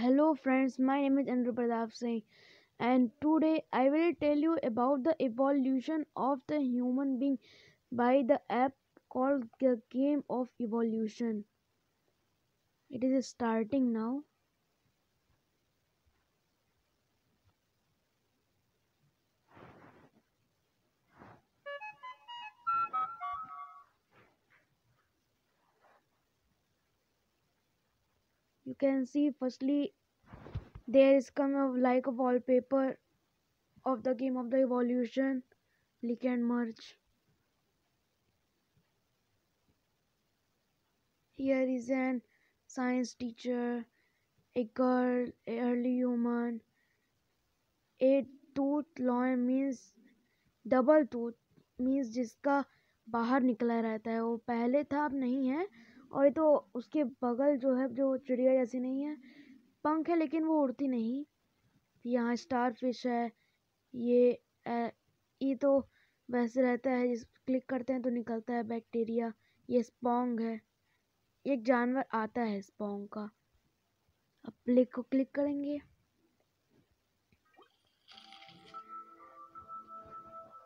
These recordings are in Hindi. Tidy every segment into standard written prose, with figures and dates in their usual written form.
Hello friends, my name is Andrew Pradap Singh and today I will tell you about the evolution of the human being by the app called the Game of Evolution. It is starting now. You can see firstly there is come of like a wallpaper of the Game of the Evolution. Click and merge. Here is an science teacher, a girl, a early human, a tooth lion means double tooth means जिसका बाहर निकला रहता है, वो पहले था अब नहीं है। और ये तो उसके बगल जो है जो चिड़िया जैसी नहीं है, पंख है लेकिन वो उड़ती नहीं। यहाँ स्टार फिश है, ये ये तो वैसे रहता है, जिस क्लिक करते हैं तो निकलता है बैक्टीरिया। ये स्पॉन्ग है, एक जानवर आता है स्पॉन्ग का। अब प्ले को क्लिक करेंगे,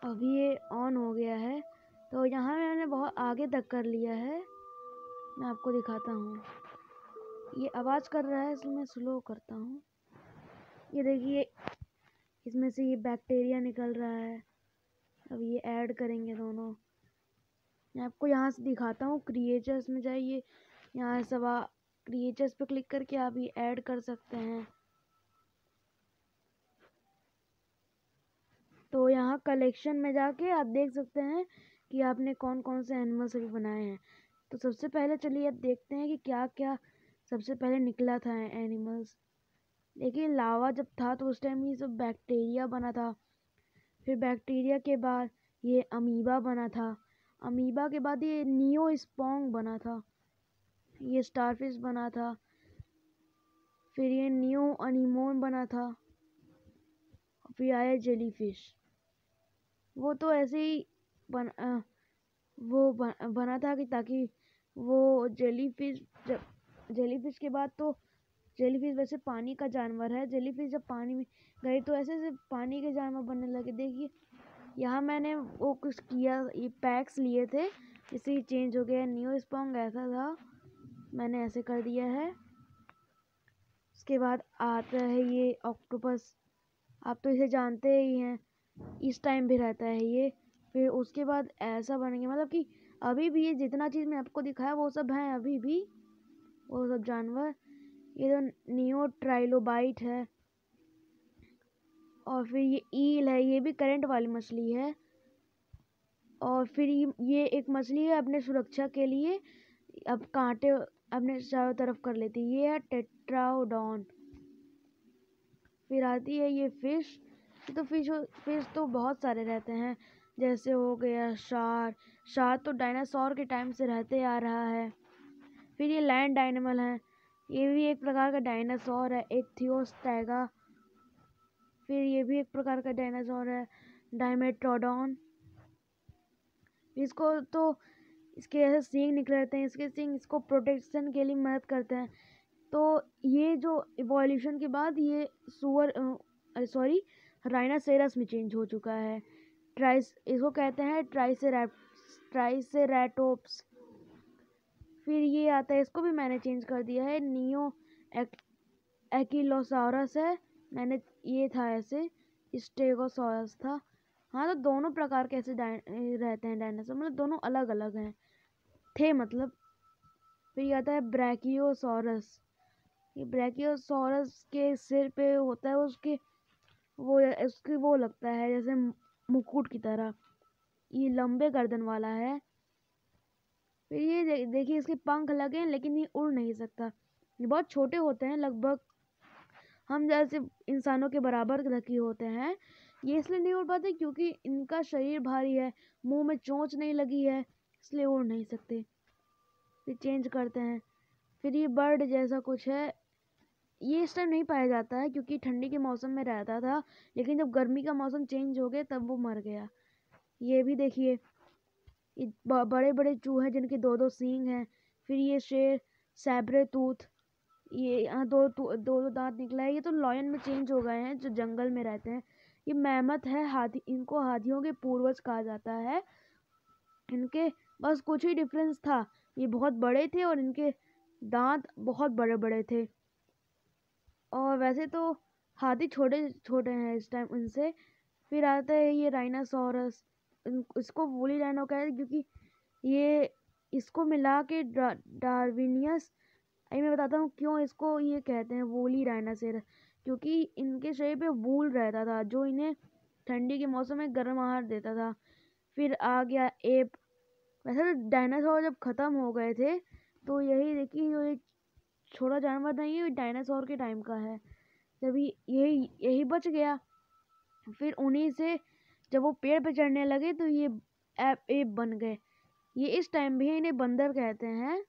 अभी ये ऑन हो गया है। तो यहाँ मैंने बहुत आगे तक कर लिया है, मैं आपको दिखाता हूँ। ये आवाज़ कर रहा है इसलिए मैं स्लो करता हूँ। ये देखिए इसमें से ये बैक्टीरिया निकल रहा है। अब ये ऐड करेंगे दोनों। मैं आपको यहाँ से दिखाता हूँ, क्रिएचर्स में जाइए, यहाँ सब क्रिएचर्स पे क्लिक करके आप ये ऐड कर सकते हैं। तो यहाँ कलेक्शन में जाके आप देख सकते हैं कि आपने कौन कौन से एनिमल्स अभी बनाए हैं। तो सबसे पहले चलिए अब देखते हैं कि क्या क्या सबसे पहले निकला था एनिमल्स। देखिए लावा जब था तो उस टाइम ये सब बैक्टीरिया बना था। फिर बैक्टीरिया के बाद ये अमीबा बना था। अमीबा के बाद ये नियो स्पॉन्ग बना था। ये स्टारफिश बना था। फिर ये नियो अनीमोन बना था। फिर आया जेलीफिश। वो तो ऐसे ही बना था कि ताकि वो जेलीफिश, जब जेलीफिश के बाद तो जेलीफिश वैसे पानी का जानवर है। जेलीफिश जब पानी में गए तो ऐसे ऐसे पानी के जानवर बनने लगे। देखिए यहाँ मैंने वो कुछ किया, ये पैक्स लिए थे, इससे ही चेंज हो गया। न्यू स्पॉन्ग ऐसा था, मैंने ऐसे कर दिया है। उसके बाद आता है ये ऑक्टोपस, आप तो इसे जानते ही हैं, इस टाइम भी रहता है ये। फिर उसके बाद ऐसा बनेंगे, मतलब कि अभी भी ये जितना चीज़ मैं आपको दिखाया वो सब हैं अभी भी, वो सब जानवर। ये तो नियो ट्राइलोबाइट है। और फिर ये ईल है, ये भी करंट वाली मछली है। और फिर ये एक मछली है अपने सुरक्षा के लिए, अब कांटे अपने चारों तरफ कर लेती है, ये है टेट्राओडॉन। फिर आती है ये फिश। तो फिश तो बहुत सारे रहते हैं, जैसे हो गया शार्क तो डायनासोर के टाइम से रहते आ रहा है। फिर ये लैंड एनिमल है, ये भी एक प्रकार का डायनासोर है, इक्थियोस्टेगा। फिर ये भी एक प्रकार का डायनासोर है, डायमेट्रोडॉन। इसको तो इसके ऐसे सींग निकले रहते हैं, इसके सींग इसको प्रोटेक्शन के लिए मदद करते हैं। तो ये जो इवोल्यूशन के बाद ये राइनासेरस में चेंज हो चुका है। इसको कहते हैं ट्राइसेराटोप्स। फिर ये आता है, इसको भी मैंने चेंज कर दिया है, नियो एकिलोसाurus है। मैंने ये था ऐसे, स्टेगोसॉरस था। हाँ, तो दोनों प्रकार के ऐसे रहते हैं डायनासोर, मतलब दोनों अलग अलग हैं, थे मतलब। फिर ये आता है ब्रैकियोसॉरस। ये ब्रैकियोसॉरस के सिर पे होता है उसकी वो लगता है जैसे मुकुट की तरह, ये लंबे गर्दन वाला है। फिर ये देखिए इसके पंख लगे हैं लेकिन ये उड़ नहीं सकता। ये बहुत छोटे होते हैं, लगभग हम जैसे इंसानों के बराबर लकी होते हैं। ये इसलिए नहीं उड़ पाते क्योंकि इनका शरीर भारी है, मुंह में चोंच नहीं लगी है, इसलिए उड़ नहीं सकते। फिर चेंज करते हैं। फिर ये बर्ड जैसा कुछ है, ये इस टाइम नहीं पाया जाता है क्योंकि ठंडी के मौसम में रहता था, लेकिन जब गर्मी का मौसम चेंज हो गया तब वो मर गया। ये भी देखिए, ये बड़े बड़े चूहे जिनके दो दो सींग हैं। फिर ये शेर सैब्रे टूथ, ये यहाँ दो दो दांत निकला है। ये तो लॉयन में चेंज हो गए हैं जो जंगल में रहते हैं। ये मैमथ है, हाथी, इनको हाथियों के पूर्वज कहा जाता है। इनके बस कुछ ही डिफरेंस था, ये बहुत बड़े थे और इनके दांत बहुत बड़े बड़े थे। और वैसे तो हाथी छोटे छोटे हैं इस टाइम उनसे। फिर आता है ये राइनासोरस, इसको वूली राइनो कहते हैं क्योंकि ये इसको मिला के डार्विनियस। मैं बताता हूँ क्यों इसको ये कहते हैं वूली राइनासोरस, क्योंकि इनके शरीर पे वूल रहता था जो इन्हें ठंडी के मौसम में गर्म आहार देता था। फिर आ गया एप। वैसे तो डायनासोर जब खत्म हो गए थे तो यही देखिए जो एक छोटा जानवर नहीं है, डायनासोर के टाइम का है, जब यही बच गया। फिर उन्हीं से जब वो पेड़ पे चढ़ने लगे तो ये एप बन गए। ये इस टाइम भी इन्हें बंदर कहते हैं,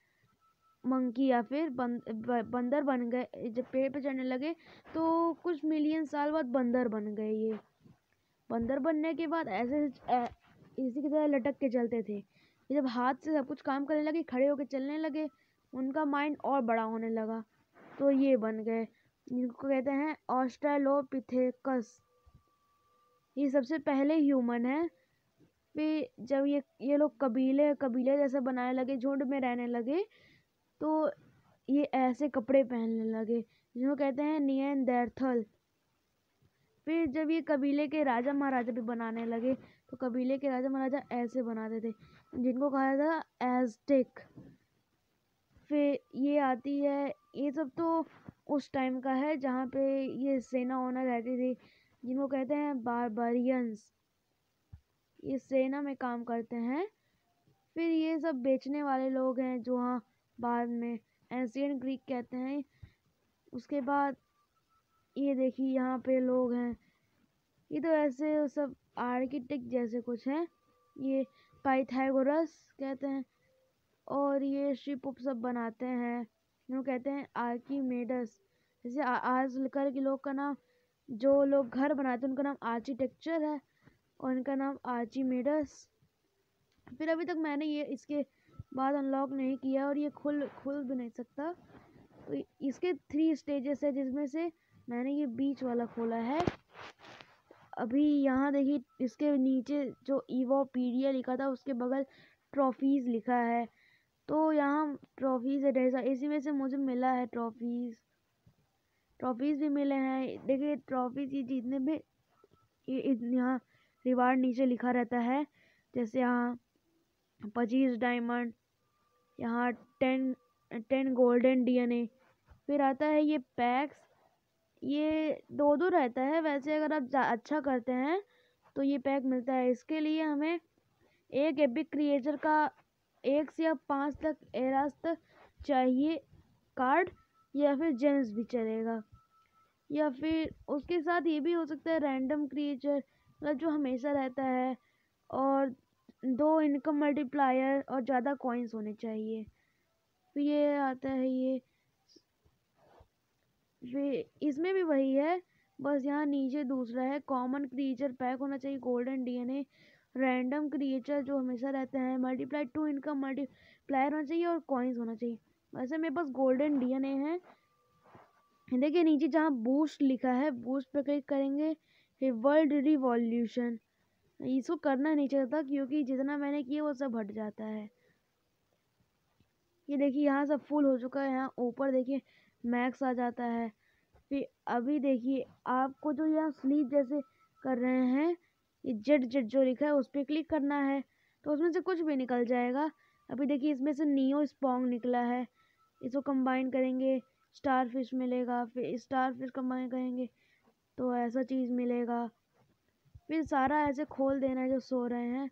मंकी या फिर बंदर बन गए। जब पेड़ पे चढ़ने लगे तो कुछ मिलियन साल बाद बंदर बन गए। ये बंदर बनने के बाद ऐसे इसी की तरह लटक के चलते थे। ये जब हाथ से सब कुछ काम करने लगे, खड़े होकर चलने लगे, उनका माइंड और बड़ा होने लगा तो ये बन गए, जिनको कहते हैं ऑस्ट्रेलोपिथेकस। ये सबसे पहले ह्यूमन है। फिर जब ये लोग कबीले जैसे बनाने लगे, झुंड में रहने लगे, तो ये ऐसे कपड़े पहनने लगे जिनको कहते हैं निएंडरथल। फिर जब ये कबीले के राजा महाराजा भी बनाने लगे तो कबीले के राजा महाराजा ऐसे बनाते थे, जिनको कहा था एज़टेक। फिर ये आती है, ये सब तो उस टाइम का है जहाँ पे ये सेना ओना रहती थी, जिनको कहते हैं बारबरियंस। ये सेना में काम करते हैं। फिर ये सब बेचने वाले लोग हैं जो हाँ बाद में एंशिएंट ग्रीक कहते हैं। उसके बाद ये देखिए यहाँ पे लोग हैं, ये तो ऐसे सब आर्किटेक्ट जैसे कुछ हैं, ये पाइथागोरस कहते हैं। और ये शिप उप सब बनाते हैं, जो कहते हैं आर्कीमेडस। जैसे आजकल के लोग का नाम, जो लोग घर बनाते हैं उनका नाम आर्किटेक्चर है और इनका नाम आर्कीमेडस। फिर अभी तक मैंने ये इसके बाद अनलॉक नहीं किया और ये खुल भी नहीं सकता। तो इसके 3 स्टेजेस है, जिसमें से मैंने ये बीच वाला खोला है। अभी यहाँ देखिए इसके नीचे जो इवोपीडिया लिखा था उसके बगल ट्रॉफीज लिखा है, तो यहाँ ट्रॉफीज है ढेर सारी। इसी में से मुझे मिला है ट्रॉफीज भी मिले हैं। देखिए ट्रॉफीज ये जीतने में यहाँ रिवार्ड नीचे लिखा रहता है, जैसे यहाँ 25 डायमंड, यहाँ 10 गोल्डन DNA। फिर आता है ये पैक्स, ये 2 रहता है। वैसे अगर आप अच्छा करते हैं तो ये पैक मिलता है। इसके लिए हमें एक एपिक क्रिएचर का 1 से 5 तक एरास तक चाहिए कार्ड, या फिर जेम्स भी चलेगा, या फिर उसके साथ ये भी हो सकता है रैंडम क्रिएचर, मतलब जो हमेशा रहता है, और 2 इनकम मल्टीप्लायर और ज़्यादा कॉइन्स होने चाहिए। फिर ये आता है ये, फिर इसमें भी वही है, बस यहाँ नीचे दूसरा है। कॉमन क्रिएचर पैक होना चाहिए, गोल्डन DNA, रैंडम क्रिएचर जो हमेशा रहते हैं, मल्टीप्लाई 2 इनकम मल्टीप्लायर होना चाहिए और कॉइन्स होना चाहिए। वैसे मेरे पास गोल्डन DNA है। देखिए नीचे जहाँ बूस्ट लिखा है, बूस्ट पर क्लिक करेंगे, फिर वर्ल्ड रिवॉल्यूशन, इसको करना नहीं चाहता क्योंकि जितना मैंने किया वो सब हट जाता है। ये देखिए यहाँ सब फुल हो चुका है, यहाँ ऊपर देखिए मैक्स आ जाता है। फिर अभी देखिए आपको जो यहाँ स्लीप जैसे कर रहे हैं, ये जेट जो लिखा है उस पर क्लिक करना है, तो उसमें से कुछ भी निकल जाएगा। अभी देखिए इसमें से नियो स्पॉन्ग निकला है, इसको कंबाइन करेंगे स्टार फिश मिलेगा। फिर स्टार फिश कंबाइन करेंगे तो ऐसा चीज़ मिलेगा। फिर सारा ऐसे खोल देना है जो सो रहे हैं।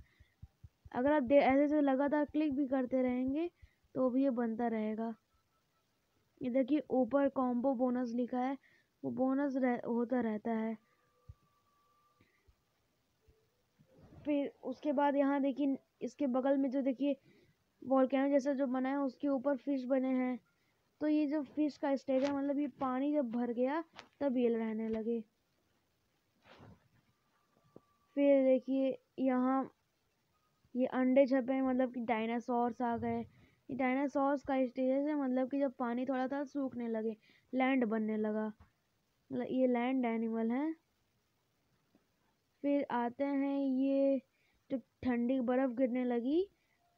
अगर आप ऐसे लगातार क्लिक भी करते रहेंगे तो भी ये बनता रहेगा। ये देखिए ऊपर कॉम्बो बोनस लिखा है, वो बोनस होता रहता है। फिर उसके बाद यहाँ देखिए इसके बगल में जो देखिए वोल्केनो जैसा जो बना है उसके ऊपर फिश बने हैं, तो ये जो फिश का स्टेज है, मतलब ये पानी जब भर गया तब ये रहने लगे। फिर देखिए यहाँ ये अंडे छपे हैं, मतलब कि डायनासोर्स आ गए। ये डायनासोर्स का स्टेज है, मतलब कि जब पानी थोड़ा था सूखने लगे, लैंड बनने लगा, मतलब ये लैंड एनिमल है। फिर आते हैं ये जब ठंडी बर्फ गिरने लगी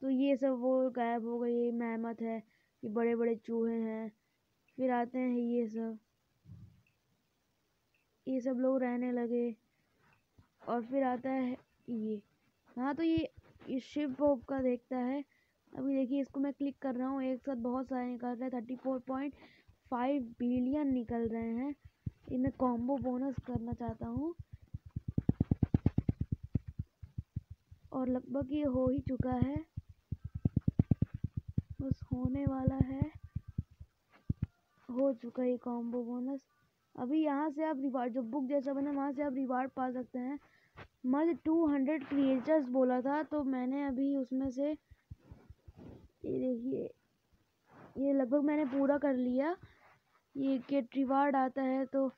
तो ये सब वो गायब हो गई। ये मैमथ है, ये बड़े बड़े चूहे हैं। फिर आते हैं ये सब लोग रहने लगे। और फिर आता है ये, हाँ तो ये शिव पोप का देखता है। अभी देखिए इसको मैं क्लिक कर रहा हूँ, एक साथ बहुत सारे निकल रहे हैं, 34.5 बिलियन निकल रहे हैं। ये मैं कॉम्बो बोनस करना चाहता हूँ और लगभग ये हो ही चुका है, बस होने वाला है। हो चुका है कॉम्बो बोनस। अभी यहाँ से आप रिवार्ड, जो बुक जैसा बना वहाँ से आप रिवार्ड पा सकते हैं। मुझे 200 क्रिएचर्स बोला था, तो मैंने अभी उसमें से ये देखिए ये लगभग मैंने पूरा कर लिया। ये गेट रिवार्ड आता है तो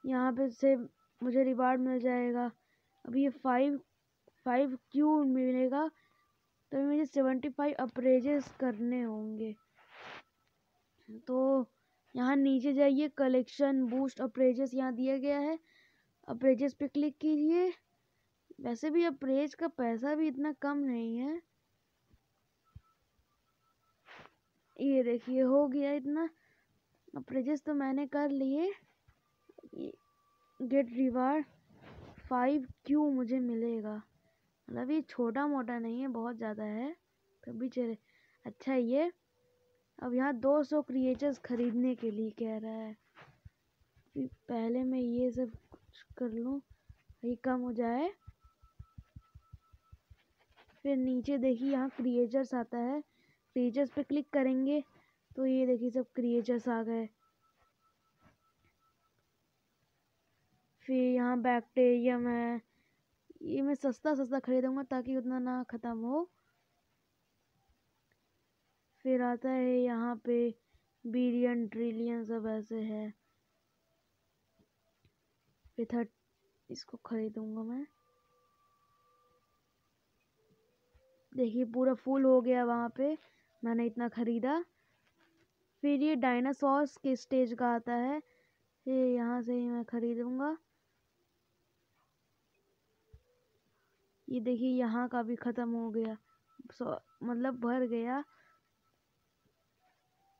यहाँ पे से मुझे रिवार्ड मिल जाएगा। अभी ये 5 क्यू मिलेगा, तो मुझे 75 अप्रेजेस करने होंगे। तो यहाँ नीचे जाइए, कलेक्शन बूस्ट अप्रेजेस यहाँ दिया गया है, अप्रेजेस पे क्लिक कीजिए। वैसे भी अप्रेज का पैसा भी इतना कम नहीं है। ये देखिए हो गया इतना अप्रेजेस तो मैंने कर लिए। गेट रिवार्ड 5 क्यू मुझे मिलेगा, मतलब ये छोटा मोटा नहीं है, बहुत ज़्यादा है, कभी चले अच्छा ये। अब यहाँ 200 क्रिएचर्स खरीदने के लिए कह रहा है। फिर पहले मैं ये सब कुछ कर लूँ, ये कम हो जाए। फिर नीचे देखिए यहाँ क्रिएचर्स आता है, क्रिएचर्स पे क्लिक करेंगे तो ये देखिए सब क्रिएचर्स आ गए। फिर यहाँ बैक्टीरियम है, ये मैं सस्ता सस्ता खरीदूंगा ताकि उतना ना ख़त्म हो। फिर आता है यहाँ पे बिलियन ट्रिलियन सब ऐसे है। फिर इसको खरीदूंगा मैं। देखिए पूरा फुल हो गया वहाँ पे, मैंने इतना खरीदा। फिर ये डायनासोर्स के स्टेज का आता है, फिर यहाँ से ही मैं खरीदूंगा। ये देखिए यहाँ का भी ख़त्म हो गया, मतलब भर गया।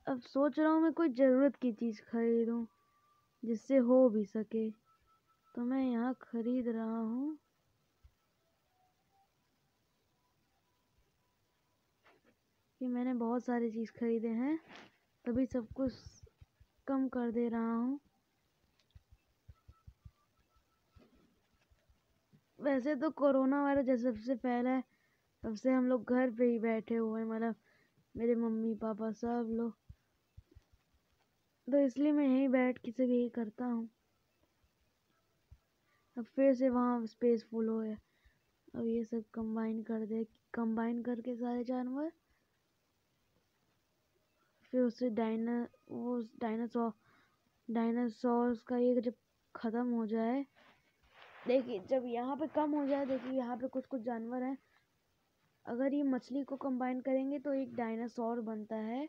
अब सोच रहा हूँ मैं कोई ज़रूरत की चीज़ खरीदूँ जिससे हो भी सके, तो मैं यहाँ खरीद रहा हूँ। कि मैंने बहुत सारी चीज़ खरीदे हैं, तभी सब कुछ कम कर दे रहा हूँ। वैसे तो कोरोना वायरस जब से फैला है तब से हम लोग घर पे ही बैठे हुए हैं, मतलब मेरे मम्मी पापा सब लोग, तो इसलिए मैं यहीं बैठ के सब यही करता हूँ। अब फिर से वहाँ स्पेस फुल हो गया। अब ये सब कंबाइन करके सारे जानवर, फिर उससे डायनासोर्स का ये जब ख़त्म हो जाए, देखिए जब यहाँ पे कम हो जाए, देखिए यहाँ पे कुछ कुछ जानवर हैं। अगर ये मछली को कंबाइन करेंगे तो एक डायनासोर बनता है,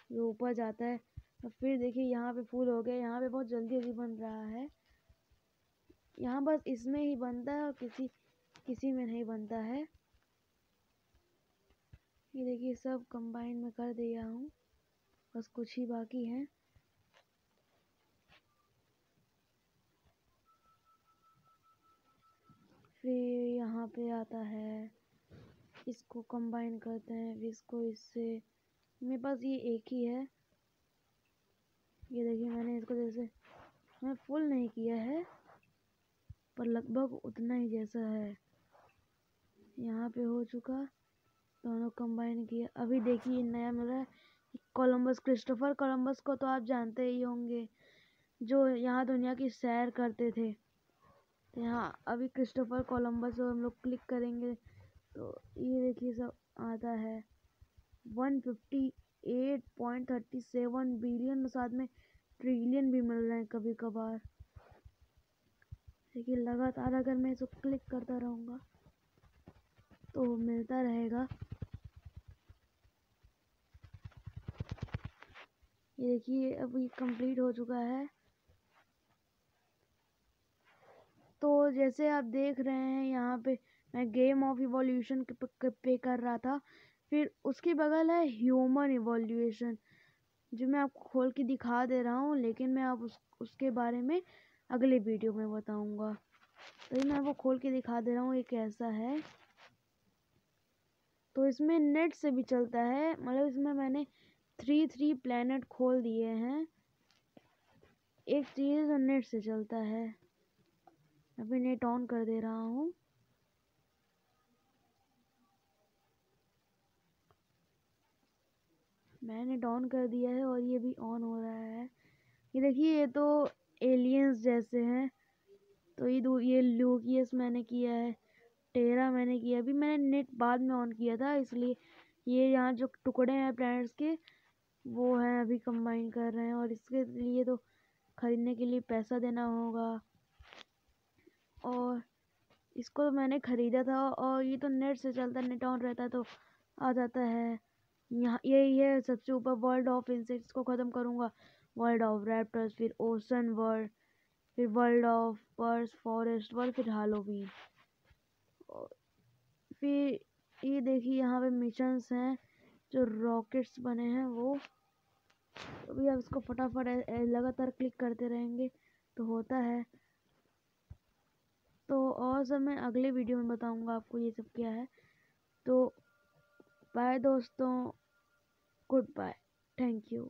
जो ऊपर जाता है। तो फिर देखिए यहाँ पे फुल हो गया, यहाँ पे बहुत जल्दी जल्दी बन रहा है। यहाँ बस इसमें ही बनता है और किसी में नहीं बनता है। ये देखिए सब कंबाइन में कर दिया हूँ, बस कुछ ही बाकी है। फिर यहाँ पे आता है, इसको कंबाइन करते हैं, फिर इसको इससे। मेरे पास ये एक ही है। ये देखिए मैंने इसको जैसे मैं फुल नहीं किया है, पर लगभग उतना ही जैसा है। यहाँ पे हो चुका, दोनों कंबाइन किया। अभी देखिए नया मिल रहा है, क्रिस्टोफर कोलंबस को तो आप जानते ही होंगे, जो यहाँ दुनिया की सैर करते थे। तो यहाँ अभी क्रिस्टोफर कोलंबस को हम लोग क्लिक करेंगे तो ये देखिए सब आता है। 158.37 बिलियन, साथ में ट्रिलियन भी मिल रहे हैं कभी कभार। देखिए लगातार अगर मैं इसको क्लिक करता रहूँगा तो मिलता रहेगा। ये देखिए अभी कंप्लीट हो चुका है। तो जैसे आप देख रहे हैं यहाँ पे मैं गेम ऑफ इवोल्यूशन पे कर रहा था, फिर उसके बगल है ह्यूमन इवोल्यूशन, जो मैं आपको खोल के दिखा दे रहा हूँ, लेकिन मैं आप उसके बारे में अगले वीडियो में बताऊँगा। तो ये मैं आपको खोल के दिखा दे रहा हूँ ये कैसा है। तो इसमें नेट से भी चलता है, मतलब इसमें मैंने 3 प्लैनेट खोल दिए हैं। एक चीज़ नेट से चलता है। अभी नेट ऑन कर दे रहा हूँ। मैंने ऑन कर दिया है और ये भी ऑन हो रहा है। ये देखिए ये तो एलियंस जैसे हैं। तो ये लूकियस मैंने किया है, टेरा मैंने किया। अभी मैंने नेट बाद में ऑन किया था, इसलिए ये यहाँ जो टुकड़े हैं प्लैनेट्स के वो हैं अभी कंबाइन कर रहे हैं, और इसके लिए तो खरीदने के लिए पैसा देना होगा। और इसको मैंने ख़रीदा था, और ये तो नेट से चलता है, नेट ऑन रहता है तो आ जाता है। यहाँ यही है सबसे ऊपर। वर्ल्ड ऑफ इंसेक्ट्स को ख़त्म करूँगा, वर्ल्ड ऑफ रैप्टर्स, फिर ओशन वर्ल्ड, फिर world of birds, forest world, फिर हैलोवीन। फिर ये देखिए यहाँ पे मिशंस हैं जो रॉकेट्स बने हैं वो। अभी आप इसको फटाफट लगातार क्लिक करते रहेंगे तो होता है। तो और सब मैं अगले वीडियो में बताऊंगा आपको ये सब क्या है। तो बाय दोस्तों, गुड बाय, थैंक यू।